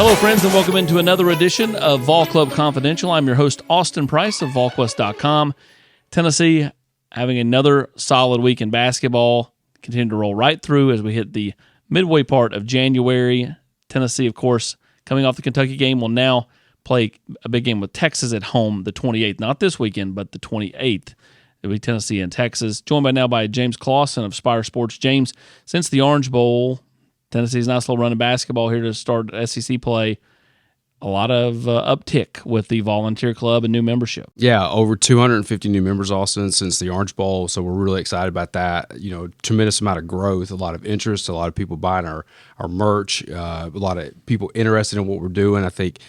Hello, friends, and welcome into another edition of Vol Club Confidential. I'm your host, Austin Price of VolQuest.com. Tennessee having another solid week in basketball, continue to roll right through as we hit the midway part of January. Tennessee, of course, coming off the Kentucky game, will now play a big game with Texas at home the 28th. Not this weekend, but the 28th. It'll be Tennessee and Texas. Joined by now by James Clausen of Spire Sports. James, since the Orange Bowl, Tennessee's not slow running basketball here to start SEC play. A lot of uptick with the volunteer club and new membership. Yeah, over 250 new members, Austin, since the Orange Bowl. So we're really excited about that. You know, tremendous amount of growth, a lot of interest, a lot of people buying our merch, a lot of people interested in what we're doing. I think,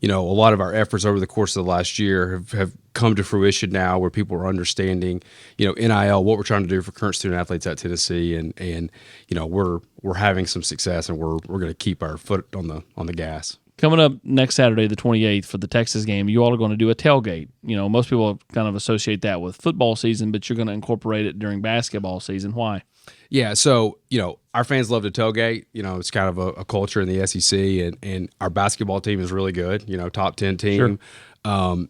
you know, a lot of our efforts over the course of the last year have come to fruition now, where people are understanding, you know, NIL, what we're trying to do for current student athletes at Tennessee, and you know, we're having some success, and we're going to keep our foot on the gas. Coming up next Saturday, the 28th, for the Texas game, you all are going to do a tailgate. You know, most people kind of associate that with football season, but you're going to incorporate it during basketball season. Why? Yeah, so, you know, our fans love to tailgate. You know, it's kind of a culture in the SEC, and our basketball team is really good, you know, top 10 team. Sure.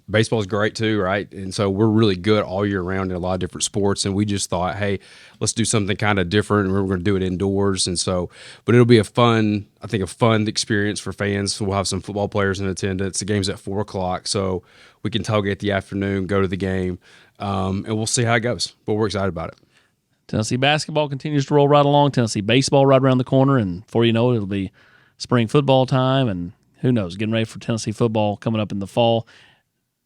Baseball is great too, right? And so we're really good all year round in a lot of different sports, and we just thought, hey, let's do something kind of different, and we're going to do it indoors. And so, but it'll be a fun experience for fans. We'll have some football players in attendance. The game's at 4:00, so we can tailgate the afternoon, go to the game, and we'll see how it goes. But we're excited about it. Tennessee basketball continues to roll right along. Tennessee baseball right around the corner, and before you know it, it'll be spring football time, and who knows, getting ready for Tennessee football coming up in the fall.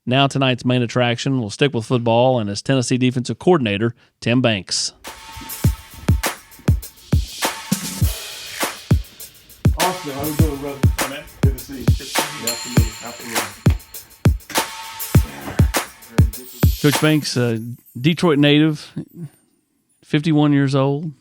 Now tonight's main attraction, we'll stick with football, and as Tennessee defensive coordinator, Tim Banks. Austin, how you doing, brother? Hey, man. Good to see you. Absolutely. Coach Banks, Detroit native, 51 years old.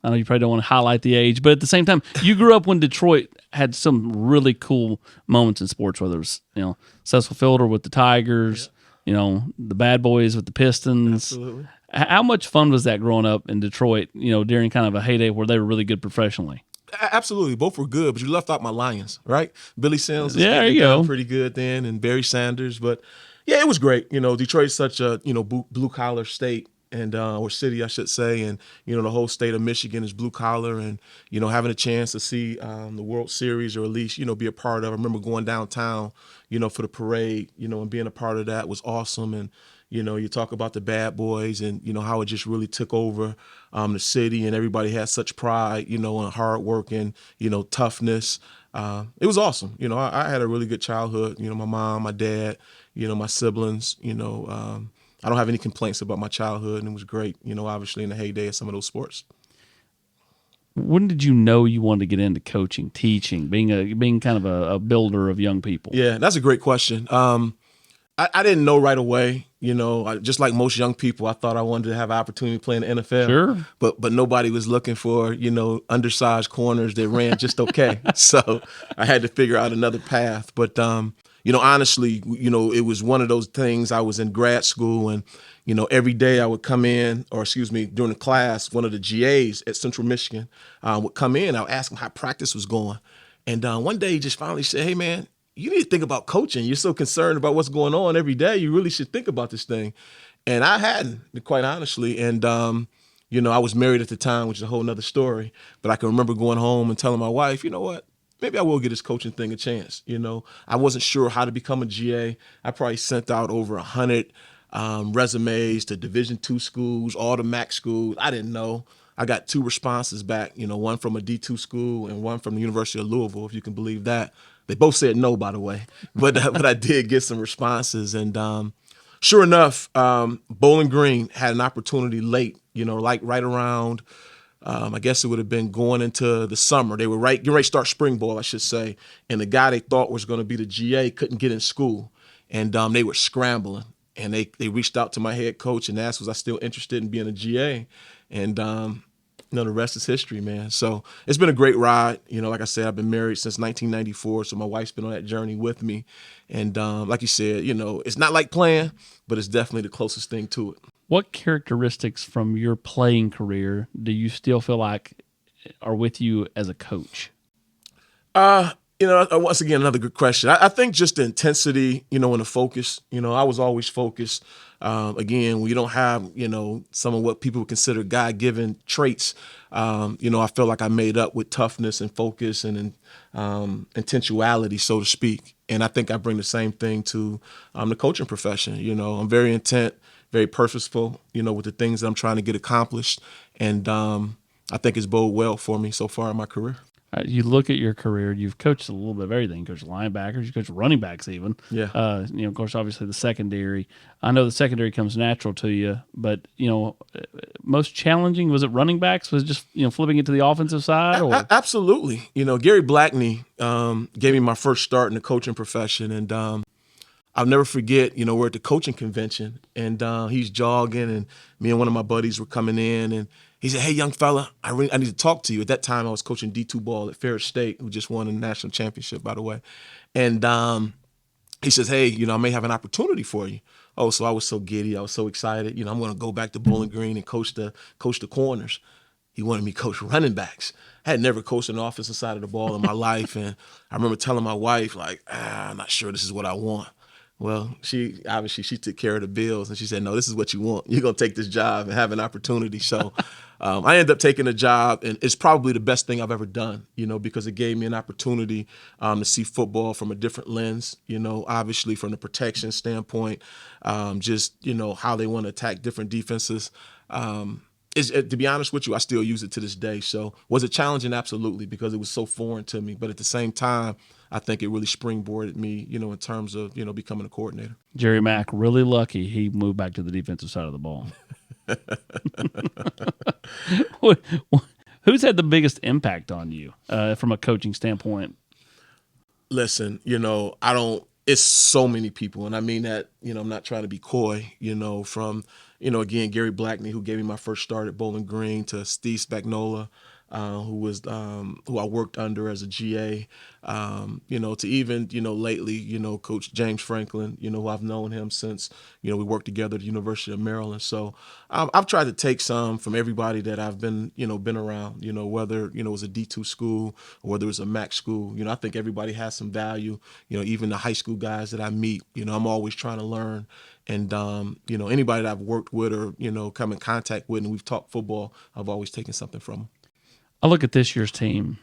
I know you probably don't want to highlight the age, but at the same time, you grew up when Detroit had some really cool moments in sports, whether it was, you know, Cecil Fielder with the Tigers, you know, the Bad Boys with the Pistons. Absolutely. How much fun was that growing up in Detroit, you know, during kind of a heyday where they were really good professionally? Absolutely. Both were good, but you left out my Lions, right? Billy Sims was there you go. pretty good then, and Barry Sanders. But, yeah, it was great. You know, Detroit's such a, you know, blue-collar state. And or city, I should say, and you know the whole state of Michigan is blue collar, and you know having a chance to see the World Series, or at least you know be a part of. I remember going downtown, you know, for the parade, you know, and being a part of that was awesome. And you know, you talk about the Bad Boys, and you know how it just really took over the city, and everybody had such pride, you know, and hard work and you know toughness. It was awesome. You know, I had a really good childhood. You know, my mom, my dad, you know, my siblings. You know. I don't have any complaints about my childhood, and it was great, you know, obviously in the heyday of some of those sports. When did you know you wanted to get into coaching, teaching, being kind of a builder of young people? Yeah, that's a great question. I didn't know right away, you know, just like most young people, I thought I wanted to have an opportunity to play in the NFL. Sure. But nobody was looking for, you know, undersized corners that ran just okay. So I had to figure out another path. But, you know, honestly, you know, it was one of those things. I was in grad school, and, you know, every day I would come in, during the class, one of the GAs at Central Michigan would come in. I would ask him how practice was going. And one day he just finally said, hey, man, you need to think about coaching. You're so concerned about what's going on every day. You really should think about this thing. And I hadn't, quite honestly. And, you know, I was married at the time, which is a whole nother story. But I can remember going home and telling my wife, you know what? Maybe I will give this coaching thing a chance. You know, I wasn't sure how to become a GA. I probably sent out over 100 resumes to Division II schools, all the MAC schools. I didn't know. I got 2 responses back, you know, one from a D2 school and one from the University of Louisville, if you can believe that. They both said no, by the way. But I did get some responses. And sure enough, Bowling Green had an opportunity late, you know, like right around I guess it would have been going into the summer. They were getting ready to start spring ball, I should say. And the guy they thought was going to be the GA couldn't get in school. And they were scrambling. And they reached out to my head coach and asked, was I still interested in being a GA? And, you know, the rest is history, man. So it's been a great ride. You know, like I said, I've been married since 1994. So my wife's been on that journey with me. And like you said, you know, it's not like playing, but it's definitely the closest thing to it. What characteristics from your playing career do you still feel like are with you as a coach? Once again, another good question. I think just the intensity, and the focus. I was always focused. Again, when you don't have, some of what people would consider God-given traits, I feel like I made up with toughness and focus and intentionality, so to speak. And I think I bring the same thing to the coaching profession. I'm very intent, very purposeful, with the things that I'm trying to get accomplished. And I think it's bode well for me so far in my career. You look at your career, you've coached a little bit of everything. You coached linebackers, you coached running backs even. Yeah. Of course, obviously the secondary. I know the secondary comes natural to you, but, most challenging, was it running backs? Was it just, flipping it to the offensive side? Or? Absolutely. Gary Blackney gave me my first start in the coaching profession. And I'll never forget, we're at the coaching convention and he's jogging and me and one of my buddies were coming in and he said, "Hey, young fella, I need to talk to you." At that time, I was coaching D2 ball at Ferris State, who just won a national championship, by the way. And he says, "Hey, I may have an opportunity for you." Oh, so I was so giddy. I was so excited. I'm going to go back to Bowling Green and coach the corners. He wanted me to coach running backs. I had never coached an offensive side of the ball in my life. And I remember telling my wife, I'm not sure this is what I want. Well, she took care of the bills, and she said, "No, this is what you want. You're going to take this job and have an opportunity." So I ended up taking the job, and it's probably the best thing I've ever done, because it gave me an opportunity to see football from a different lens, obviously from the protection standpoint, just, how they want to attack different defenses. To be honest with you, I still use it to this day. So was it challenging? Absolutely, because it was so foreign to me. But at the same time, I think it really springboarded me, in terms of, becoming a coordinator. Jerry Mack, really lucky he moved back to the defensive side of the ball. Who's had the biggest impact on you from a coaching standpoint? Listen, it's so many people. And I mean that, I'm not trying to be coy, from, again, Gary Blackney, who gave me my first start at Bowling Green, to Steve Spagnuolo, who I worked under as a GA, to even, lately, Coach James Franklin, who I've known him since, we worked together at the University of Maryland. So I've tried to take some from everybody that I've been around, whether, it was a D2 school or whether it was a MAC school. I think everybody has some value, even the high school guys that I meet, I'm always trying to learn. And, anybody that I've worked with or, come in contact with and we've talked football, I've always taken something from them. I look at this year's team,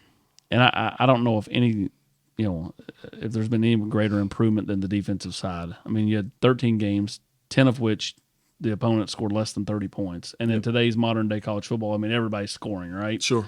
and I don't know if if there's been any greater improvement than the defensive side. I mean, you had 13 games, 10 of which the opponent scored less than 30 points. And in today's modern-day college football, I mean, everybody's scoring, right? Sure.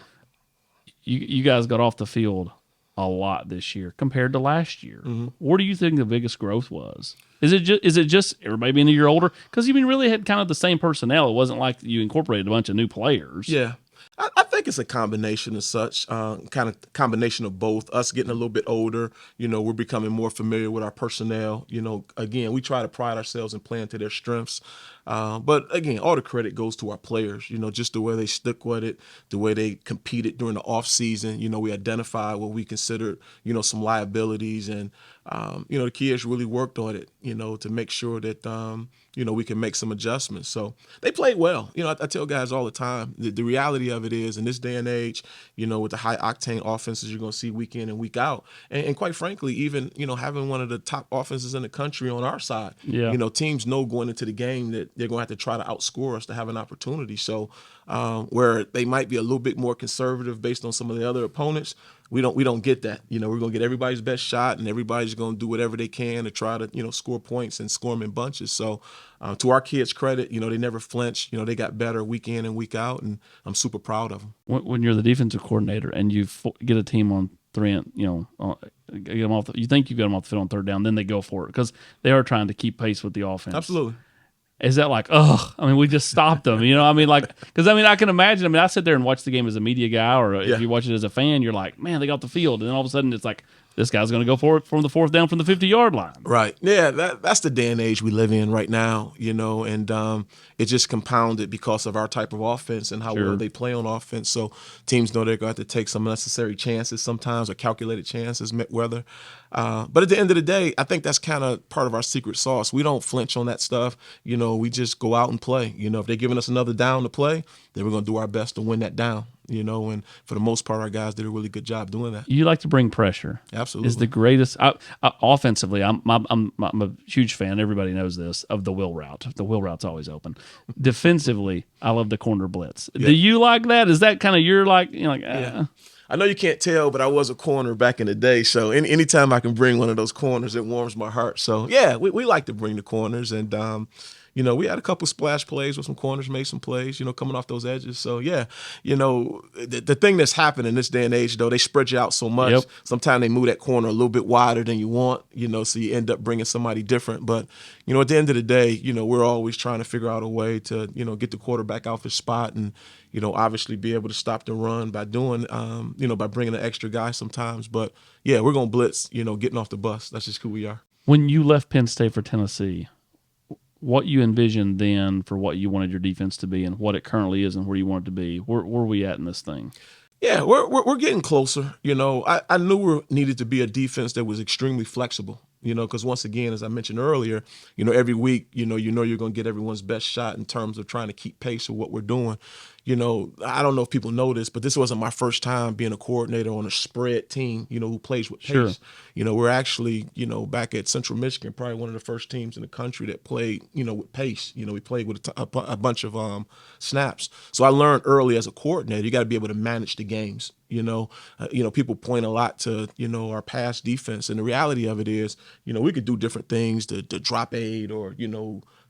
You guys got off the field a lot this year compared to last year. Mm-hmm. Where do you think the biggest growth was? Is it just everybody being a year older? Because you really had kind of the same personnel. It wasn't like you incorporated a bunch of new players. Yeah. I think it's a combination of such, kind of combination of both. Us getting a little bit older, we're becoming more familiar with our personnel. Again, we try to pride ourselves in playing to their strengths. But again, all the credit goes to our players, just the way they stuck with it, the way they competed during the off season. We identified what we considered, some liabilities, and the kids really worked on it, to make sure that, we can make some adjustments. So they played well. I tell guys all the time, the reality of it is in this day and age, with the high octane offenses you're going to see week in and week out. And quite frankly, even, having one of the top offenses in the country on our side, teams know going into the game that they're going to have to try to outscore us to have an opportunity. So where they might be a little bit more conservative based on some of the other opponents, we don't get that. We're going to get everybody's best shot, and everybody's going to do whatever they can to try to, score points and score them in bunches. So to our kids' credit, they never flinch. They got better week in and week out, and I'm super proud of them. When you're the defensive coordinator and you get a team on three, get them off, you think you got them off the field on third down, then they go for it because they are trying to keep pace with the offense. Absolutely. Is that like, we just stopped them, because I can imagine, I sit there and watch the game as a media guy, or if you watch it as a fan, you're like, man, they got the field. And then all of a sudden it's like, this guy's going to go for it from the fourth down from the 50-yard line. Right. Yeah, that's the day and age we live in right now, and it just compounded because of our type of offense and how well they play on offense. So teams know they're going to have to take some necessary chances sometimes, or calculated chances, whether. But at the end of the day, I think that's kind of part of our secret sauce. We don't flinch on that stuff. We just go out and play. If they're giving us another down to play, then we're going to do our best to win that down. And for the most part, our guys did a really good job doing that. You like to bring pressure. Absolutely. Is the greatest. Offensively, I'm a huge fan. Everybody knows this, of the wheel route. The wheel route's always open. Defensively, I love the corner blitz. Yeah. Do you like that? Is that kind of your Yeah. I know you can't tell, but I was a corner back in the day. So anytime I can bring one of those corners, it warms my heart. So, yeah, we like to bring the corners. And, we had a couple splash plays with some corners, made some plays, coming off those edges. So, yeah, the thing that's happened in this day and age, though, they spread you out so much. Yep. Sometimes they move that corner a little bit wider than you want, so you end up bringing somebody different. But, at the end of the day, we're always trying to figure out a way to, get the quarterback off his spot and, obviously be able to stop the run by doing, by bringing an extra guy sometimes. But, yeah, we're going to blitz, getting off the bus. That's just who we are. When you left Penn State for Tennessee, what you envisioned then for what you wanted your defense to be and what it currently is and where you want it to be, where are we at in this thing? Yeah, we're getting closer. I knew we needed to be a defense that was extremely flexible. Because once again, as I mentioned earlier, every week, you're going to get everyone's best shot in terms of trying to keep pace with what we're doing. I don't know if people know this, but this wasn't my first time being a coordinator on a spread team, who plays with pace. Sure. We're actually, back at Central Michigan, probably one of the first teams in the country that played, with pace. We played with a bunch of snaps. So I learned early as a coordinator, you got to be able to manage the games. People point a lot to, our pass defense. And the reality of it is, we could do different things to drop aid or,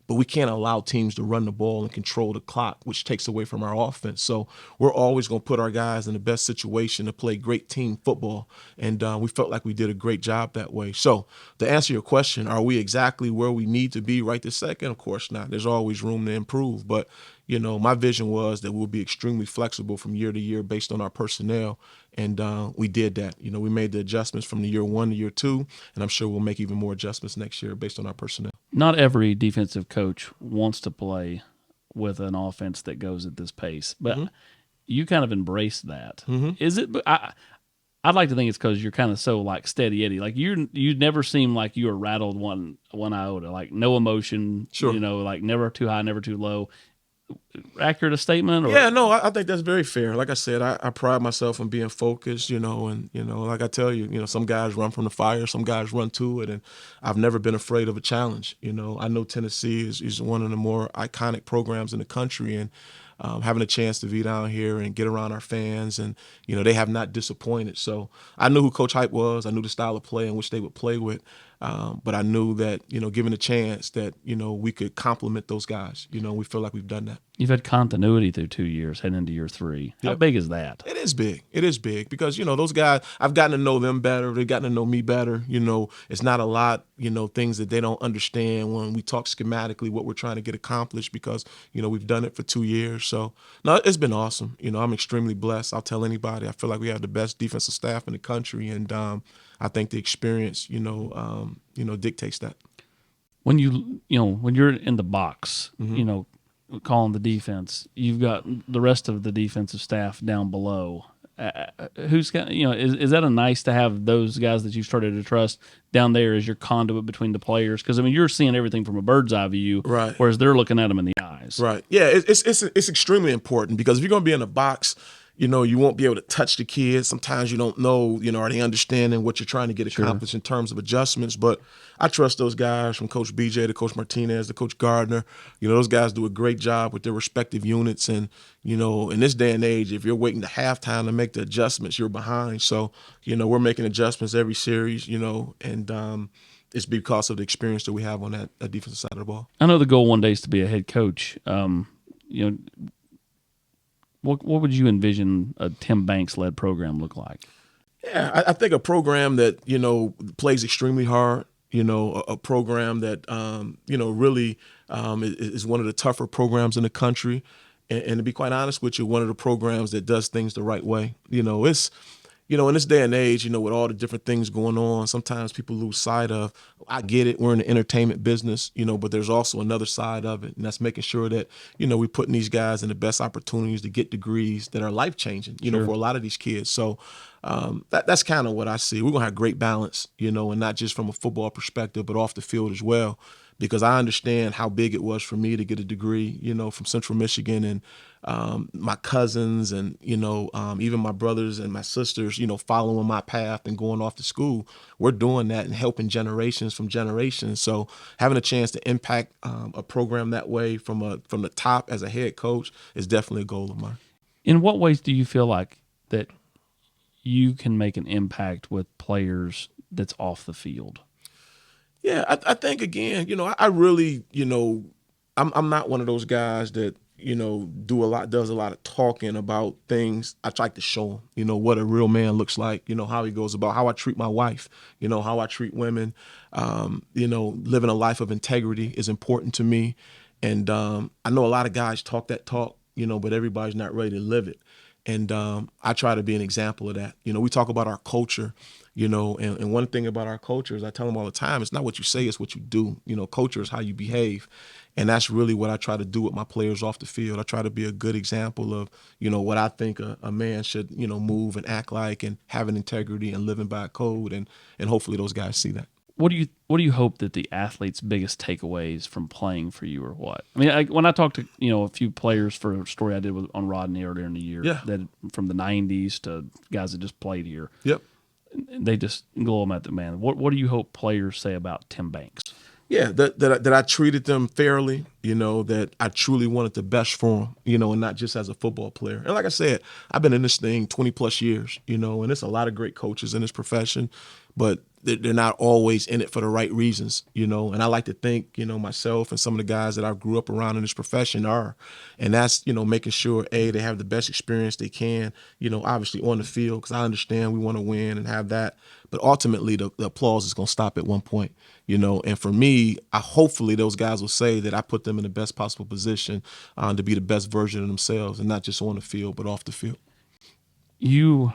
but we can't allow teams to run the ball and control the clock, which takes away from our offense. So we're always going to put our guys in the best situation to play great team football. And we felt like we did a great job that way. So to answer your question, are we exactly where we need to be right this second? Of course not. There's always room to improve. But, my vision was that we'll be extremely flexible from year to year based on our personnel. And we did that. We made the adjustments from the year 1 to year 2, and I'm sure we'll make even more adjustments next year based on our personnel. Not every defensive coach wants to play with an offense that goes at this pace, but you kind of embrace that. Is it? I'd like to think it's because you're kind of so like steady Eddie. Like you never seem like you were rattled one iota. Like no emotion. Sure. Like never too high, never too low. Accurate a statement? Or? Yeah, no, I think that's very fair. Like I said, I pride myself on being focused, and, like I tell you, some guys run from the fire, some guys run to it, and I've never been afraid of a challenge. I know Tennessee is one of the more iconic programs in the country, and having a chance to be down here and get around our fans, and, they have not disappointed. So I knew who Coach Hype was. I knew the style of play in which they would play with. But I knew that, given a chance that, we could complement those guys. We feel like we've done that. You've had continuity through 2 years, heading into year 3. How big is that? It is big. It is big because, those guys, I've gotten to know them better. They've gotten to know me better. It's not a lot, things that they don't understand when we talk schematically what we're trying to get accomplished because, we've done it for 2 years. So, no, it's been awesome. I'm extremely blessed. I'll tell anybody. I feel like we have the best defensive staff in the country, and I think the experience, dictates that. When when you're in the box, calling the defense, you've got the rest of the defensive staff down below. Who's got, is that a nice to have those guys that you've started to trust down there as your conduit between the players? Because you're seeing everything from a bird's eye view, right? Whereas they're looking at them in the eyes, right? Yeah, it's extremely important because if you're going to be in a box, you won't be able to touch the kids. Sometimes you don't know, are they understanding what you're trying to get accomplished in terms of adjustments. But I trust those guys from Coach BJ to Coach Martinez to Coach Gardner. Those guys do a great job with their respective units. And, in this day and age, if you're waiting to halftime to make the adjustments, you're behind. So, we're making adjustments every series, and it's because of the experience that we have on that defensive side of the ball. I know the goal one day is to be a head coach. What would you envision a Tim Banks-led program look like? Yeah, I think a program that, plays extremely hard, a program that, really is one of the tougher programs in the country. And to be quite honest with you, one of the programs that does things the right way. It's in this day and age, with all the different things going on, sometimes people lose sight of, I get it, we're in the entertainment business, but there's also another side of it. And that's making sure that, we're putting these guys in the best opportunities to get degrees that are life-changing, for a lot of these kids. So that's kind of what I see. We're going to have great balance, and not just from a football perspective, but off the field as well. because I understand how big it was for me to get a degree, from Central Michigan, and my cousins and, even my brothers and my sisters, following my path and going off to school. We're doing that and helping generations from generations. So having a chance to impact a program that way from the top as a head coach is definitely a goal of mine. In what ways do you feel like that you can make an impact with players that's off the field? Yeah, I think, again, I really, I'm not one of those guys that, does a lot of talking about things. I try to show them, what a real man looks like, how he goes about, how I treat my wife, how I treat women. Living a life of integrity is important to me. And I know a lot of guys talk that talk, but everybody's not ready to live it. And I try to be an example of that. We talk about our culture, and one thing about our culture is, I tell them all the time, it's not what you say, it's what you do. Culture is how you behave. And that's really what I try to do with my players off the field. I try to be a good example of, what I think a man should, move and act like, and having integrity and living by a code. And hopefully those guys see that. What do you hope that the athlete's biggest takeaways from playing for you are? What I mean, when I talked to a few players for a story I did on Rodney earlier in the year, that from the '90s to guys that just played here, they just glow them at the man. What do you hope players say about Tim Banks? Yeah, that I treated them fairly, that I truly wanted the best for them, and not just as a football player. And like I said, I've been in this thing 20 plus years, and there's a lot of great coaches in this profession, but they're not always in it for the right reasons, and I like to think, myself and some of the guys that I grew up around in this profession are, and that's, making sure, they have the best experience they can, obviously on the field, because I understand we want to win and have that, but ultimately the applause is going to stop at one point, and for me, hopefully those guys will say that I put them in the best possible position to be the best version of themselves, and not just on the field, but off the field. You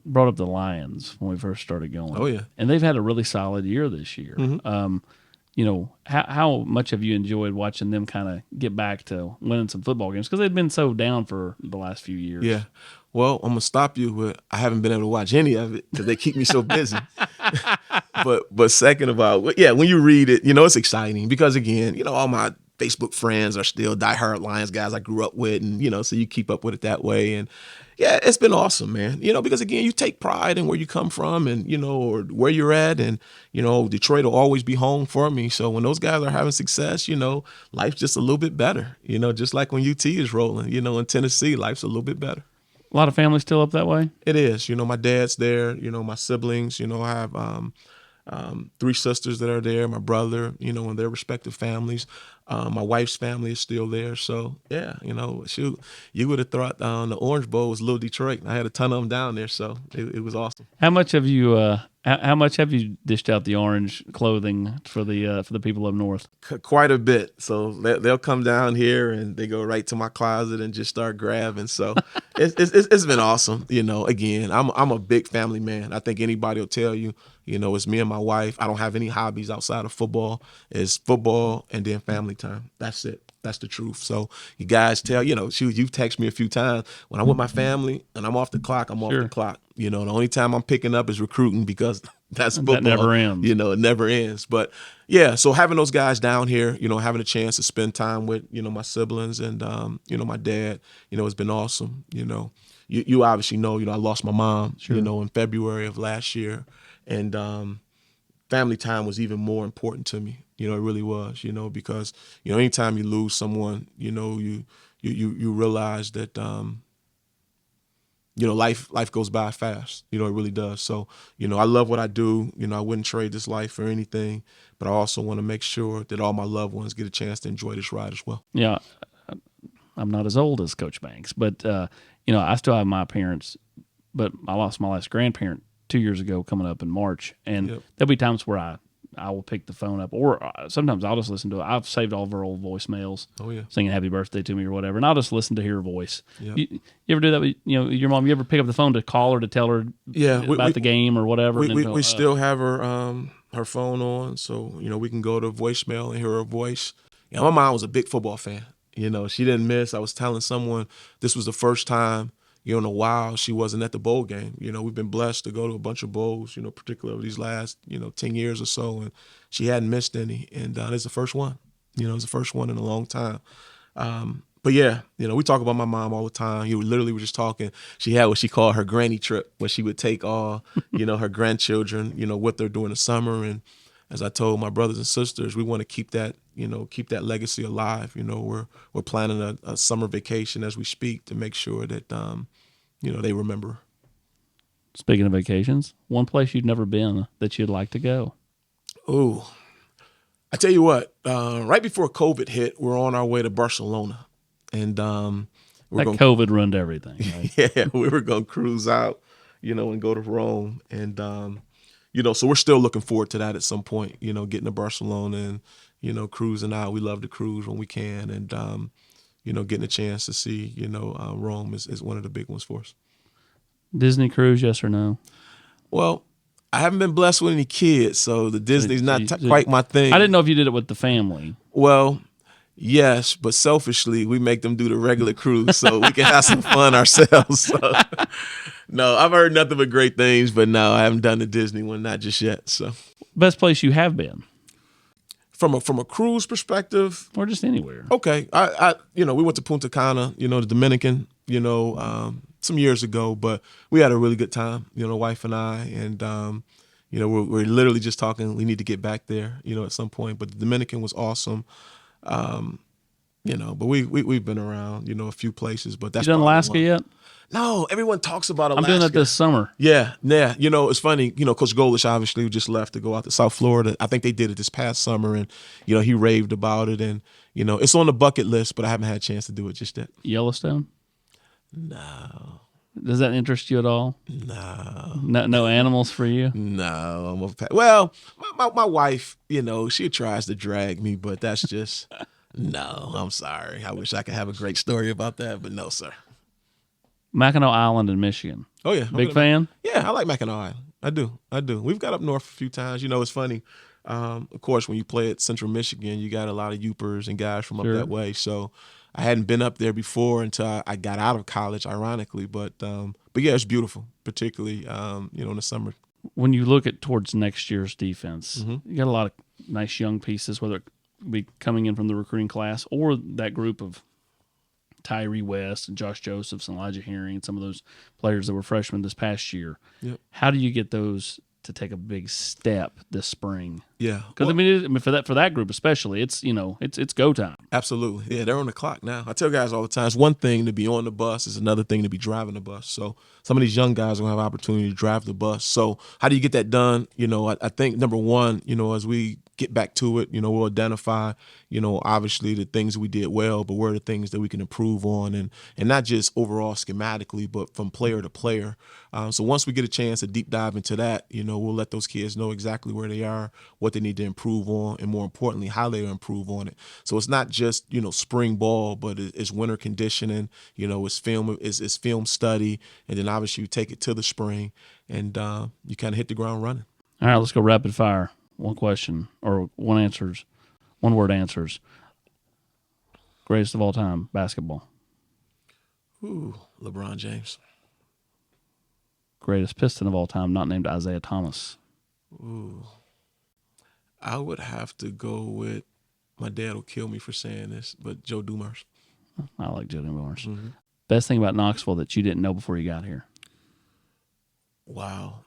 brought up the Lions when we first started going. Oh, yeah. And they've had a really solid year this year. Mm-hmm. How much have you enjoyed watching them kind of get back to winning some football games? Because they've been so down for the last few years. Yeah. Well, I'm going to stop you, but I haven't been able to watch any of it because they keep me so busy. but second of all, when you read it, it's exciting because, again, all my Facebook friends are still diehard Lions guys I grew up with, and, so you keep up with it that way. And, yeah, it's been awesome, man, because, again, you take pride in where you come from and, or where you're at. And, Detroit will always be home for me. So when those guys are having success, life's just a little bit better, just like when UT is rolling, in Tennessee, life's a little bit better. A lot of families still up that way? It is. My dad's there, my siblings, I have 3 sisters that are there, my brother, and their respective families. My wife's family is still there. So, yeah, shoot, you would have thought the Orange Bowl was Little Detroit. I had a ton of them down there, so it was awesome. How much have you dished out the orange clothing for the people up north? Quite a bit. So they'll come down here and they go right to my closet and just start grabbing. So it's been awesome. Again, I'm a big family man. I think anybody will tell you, it's me and my wife. I don't have any hobbies outside of football. It's football and then family time. That's it. That's the truth. So you guys tell, shoot, you've texted me a few times. When I'm with my family and I'm off the clock, I'm off the clock. The only time I'm picking up is recruiting because that's football. That never ends. It never ends. But, yeah, so having those guys down here, having a chance to spend time with, my siblings and, my dad, it's been awesome. You obviously know, I lost my mom, in February of last year. And family time was even more important to me. It really was, because, anytime you lose someone, you realize that, life goes by fast. It really does. So, I love what I do. I wouldn't trade this life for anything, but I also want to make sure that all my loved ones get a chance to enjoy this ride as well. Yeah. I'm not as old as Coach Banks, but, I still have my parents, but I lost my last grandparent 2 years ago coming up in March. And there'll be times where I will pick the phone up, or sometimes I'll just listen to it. I've saved all of her old voicemails, singing happy birthday to me or whatever, and I'll just listen to hear her voice. You ever do that with your mom? You ever pick up the phone to call her to tell her about the game or whatever? We still have her phone on, so we can go to voicemail and hear her voice. My mom was a big football fan. She didn't miss. I was telling someone this was the first time in a while she wasn't at the bowl game. We've been blessed to go to a bunch of bowls, particularly over these last, 10 years or so, and she hadn't missed any. And it's the first one. It's the first one in a long time. But yeah, we talk about my mom all the time. We literally were just talking. She had what she called her granny trip, where she would take all, her grandchildren, with her during the summer. And as I told my brothers and sisters, we want to keep that legacy alive. We're planning a summer vacation as we speak to make sure that, they remember. Speaking of vacations, one place you've never been that you'd like to go. Oh, I tell you what, right before COVID hit, we're on our way to Barcelona. And COVID ruined everything, right? Yeah, we were going to cruise out, and go to Rome. And, so we're still looking forward to that at some point, getting to Barcelona and, cruising out. We love to cruise when we can. And, getting a chance to see, Rome is one of the big ones for us. Disney cruise, yes or no? Well, I haven't been blessed with any kids, so the Disney's not quite my thing. I didn't know if you did it with the family. Well, yes, but selfishly, we make them do the regular cruise so we can have some fun ourselves. So, no, I've heard nothing but great things, but no, I haven't done the Disney one, not just yet. So, best place you have been? From a cruise perspective, or just anywhere. Okay, I we went to Punta Cana, the Dominican, some years ago, but we had a really good time, wife and I, and we're literally just talking. We need to get back there, at some point. But the Dominican was awesome. But we've been around, a few places, but that's. You done Alaska yet? No, everyone talks about Alaska. I'm doing it this summer. Yeah. It's funny, Coach Golish obviously just left to go out to South Florida. I think they did it this past summer, and he raved about it, and it's on the bucket list, but I haven't had a chance to do it just yet. Yellowstone? No. Does that interest you at all? No. No animals for you? No. Well, my wife, she tries to drag me, but that's just no. I'm sorry. I wish I could have a great story about that, but no, sir. Mackinac Island in Michigan. Oh yeah, big fan. Yeah, I like Mackinac Island. I do. We've got up north a few times. It's funny. Of course, when you play at Central Michigan, you got a lot of Yoopers and guys from up that way. So I hadn't been up there before until I got out of college, ironically. But yeah, it's beautiful, particularly in the summer. When you look at towards next year's defense, you got a lot of nice young pieces, whether it be coming in from the recruiting class or that group of Tyree West and Josh Josephs and Elijah Herring and some of those players that were freshmen this past year. Yep. How do you get those to take a big step this spring? Yeah, because for that group especially, it's it's go time. Absolutely, yeah, they're on the clock now. I tell guys all the time, it's one thing to be on the bus, it's another thing to be driving the bus. So some of these young guys are gonna have opportunity to drive the bus. So how do you get that done? I think number one, as we get back to it, we'll identify, obviously the things that we did well, but where are the things that we can improve on, and not just overall schematically, but from player to player. So once we get a chance to deep dive into that, we'll let those kids know exactly where they are, what they need to improve on, and more importantly, how they improve on it. So it's not just, spring ball, but it's winter conditioning, it's film study, and then obviously you take it to the spring, and you kind of hit the ground running. All right, let's go rapid fire. One question or one word answers. Greatest of all time, basketball. Ooh, LeBron James. Greatest Piston of all time, not named Isaiah Thomas. Ooh. I would have to go with, my dad will kill me for saying this, but Joe Dumars. I like Joe Dumars. Mm-hmm. Best thing about Knoxville that you didn't know before you got here? Wow.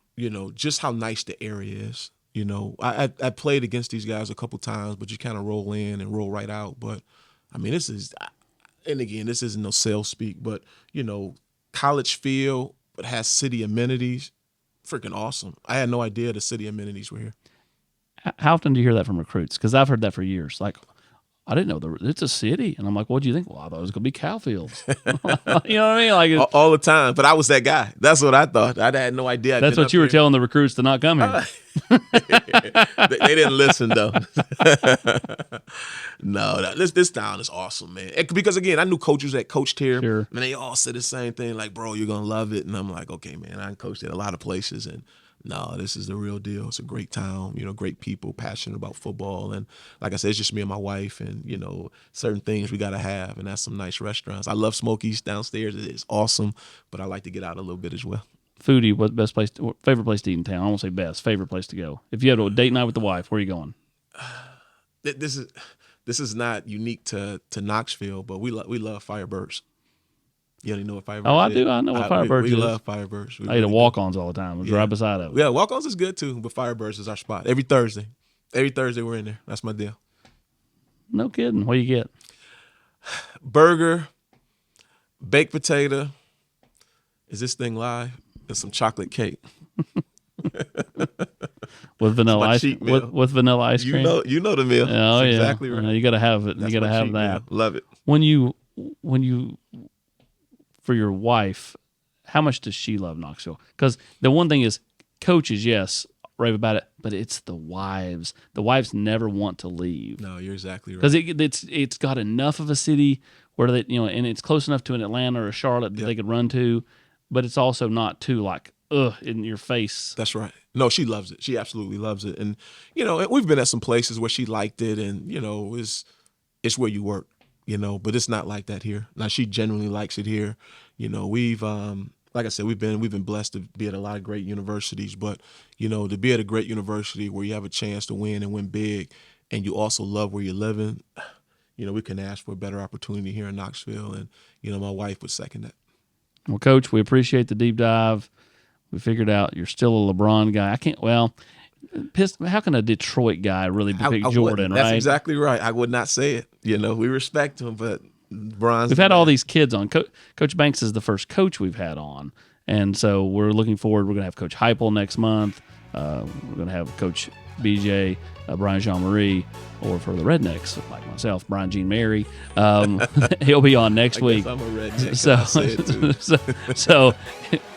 Just how nice the area is. I played against these guys a couple times, but you kind of roll in and roll right out. But, this isn't no sales speak, but, college feel, but has city amenities, freaking awesome. I had no idea the city amenities were here. How often do you hear that from recruits? Because I've heard that for years. Like, I didn't know it's a city. And I'm like, what do you think? Well, I thought it was going to be cow fields. You know what I mean? Like all the time. But I was that guy. That's what I thought. I had no idea. That's what you were telling the recruits to not come here. They didn't listen, though. No, this town is awesome, man. Because, again, I knew coaches that coached here. Sure. And they all said the same thing, like, bro, you're going to love it. And I'm like, okay, man, I coached at a lot of places. And, No, this is the real deal. It's a great town, great people, passionate about football. And like I said, it's just me and my wife and, certain things we got to have. And that's some nice restaurants. I love Smokies downstairs. It is awesome, but I like to get out a little bit as well. Foodie, what favorite place to eat in town? I won't say best, favorite place to go. If you had a date night with the wife, where are you going? This is not unique to Knoxville, but we love Firebirds. You don't know what Firebirds is? Oh, I do. I know what Firebirds is. We love Firebirds. I eat at Walk-Ons all the time. It was right beside of it. Yeah, Walk-Ons is good too, but Firebirds is our spot. Every Thursday we're in there. That's my deal. No kidding. What do you get? Burger, baked potato. Is this thing live? And some chocolate cake. With vanilla ice cream. With vanilla ice cream. You know the meal. Oh, that's yeah. Exactly right. You got to have it. That's you got to have that. Meal. Love it. When you for your wife, how much does she love Knoxville? Because the one thing is, coaches, yes, rave about it, but it's the wives. The wives never want to leave. No, you're exactly right. Because it's got enough of a city where they and it's close enough to an Atlanta or a Charlotte that they could run to, but it's also not too like in your face. That's right. No, she loves it. She absolutely loves it, and we've been at some places where she liked it, and it's where you work. But it's not like that here. Now she genuinely likes it here. We've like I said, we've been blessed to be at a lot of great universities, but to be at a great university where you have a chance to win and win big, and you also love where you're living, we can ask for a better opportunity here in Knoxville, and my wife would second that. Well, Coach, we appreciate the deep dive. We figured out you're still a LeBron guy. How can a Detroit guy really pick Jordan, right? That's exactly right. I would not say it. We respect him, but Bron's. We've had all these kids on. Coach Banks is the first coach we've had on, and so we're looking forward. We're going to have Coach Heupel next month. We're going to have Coach BJ, Brian Jean-Marie, or for the rednecks like myself, Brian Jean Mary. He'll be on next week. I'm a redneck. So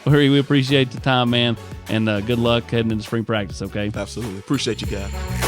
we appreciate the time, man, and good luck heading into spring practice. Okay. Absolutely. Appreciate you guys.